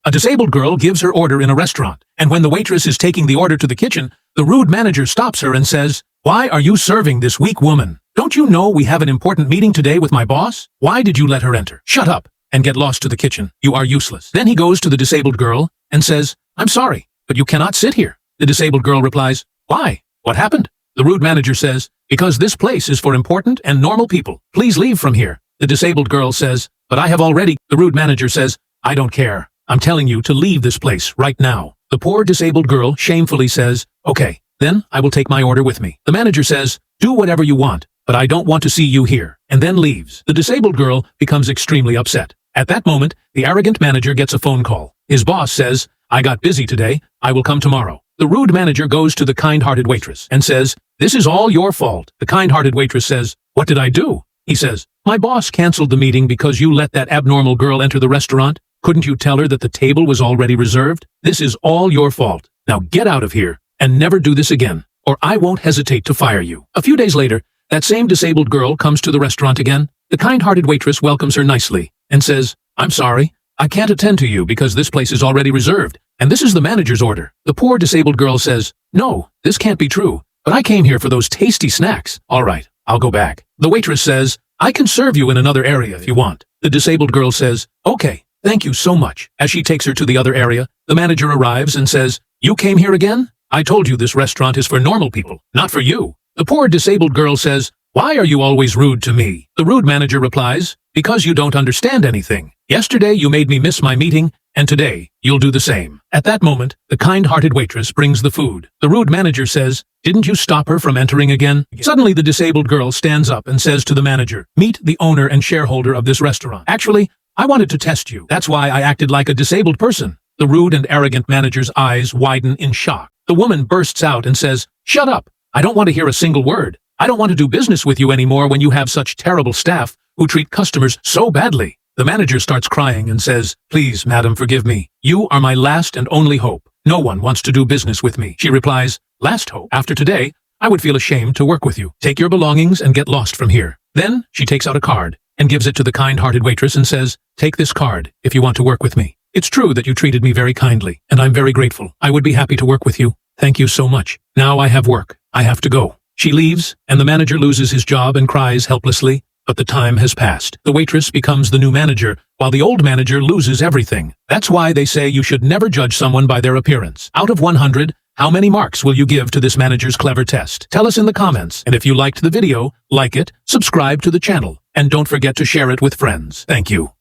A disabled girl gives her order in a restaurant, and when the waitress is taking the order to the kitchen, the rude manager stops her and says, "Why are you serving this weak woman? Don't you know we have an important meeting today with my boss? Why did you let her enter? Shut up and get lost to the kitchen. You are useless." Then he goes to the disabled girl and says, "I'm sorry, but you cannot sit here." The disabled girl replies, "Why? What happened?" The rude manager says, "Because this place is for important and normal people. Please leave from here." The disabled girl says, "But I have already." The rude manager says, "I don't care. I'm telling you to leave this place right now." The poor disabled girl shamefully says, "Okay, then I will take my order with me." The manager says, "Do whatever you want, but I don't want to see you here," and then leaves. The disabled girl becomes extremely upset. At that moment, the arrogant manager gets a phone call. His boss says, "I got busy today. I will come tomorrow." The rude manager goes to the kind-hearted waitress and says, "This is all your fault." The kind-hearted waitress says, "What did I do?" He says, "My boss canceled the meeting because you let that abnormal girl enter the restaurant. Couldn't you tell her that the table was already reserved? This is all your fault. Now get out of here and never do this again, or I won't hesitate to fire you." A few days later, that same disabled girl comes to the restaurant again. The kind-hearted waitress welcomes her nicely and says, "I'm sorry, I can't attend to you because this place is already reserved, and this is the manager's order." The poor disabled girl says, "No, this can't be true, but I came here for those tasty snacks. All right, I'll go back." The waitress says, "I can serve you in another area if you want." The disabled girl says, "Okay, thank you so much." As she takes her to the other area, the manager arrives and says, "You came here again? I told you this restaurant is for normal people, not for you." The poor disabled girl says, "Why are you always rude to me?" The rude manager replies, "Because you don't understand anything. Yesterday you made me miss my meeting, and today you'll do the same." At that moment, the kind-hearted waitress brings the food. The rude manager says, "Didn't you stop her from entering again?" Suddenly the disabled girl stands up and says to the manager, "Meet the owner and shareholder of this restaurant. Actually, I wanted to test you. That's why I acted like a disabled person." The rude and arrogant manager's eyes widen in shock. The woman bursts out and says, "Shut up. I don't want to hear a single word. I don't want to do business with you anymore when you have such terrible staff who treat customers so badly." The manager starts crying and says, "Please, madam, forgive me. You are my last and only hope. No one wants to do business with me." She replies, "Last hope? After today, I would feel ashamed to work with you. Take your belongings and get lost from here." Then she takes out a card and gives it to the kind-hearted waitress and says, "Take this card if you want to work with me. It's true that you treated me very kindly, and I'm very grateful. I would be happy to work with you. Thank you so much. Now I have work. I have to go." She leaves, and the manager loses his job and cries helplessly. But the time has passed. The waitress becomes the new manager, while the old manager loses everything. That's why they say you should never judge someone by their appearance. Out of 100, how many marks will you give to this manager's clever test? Tell us in the comments, and if you liked the video, like it, subscribe to the channel, and don't forget to share it with friends. Thank you.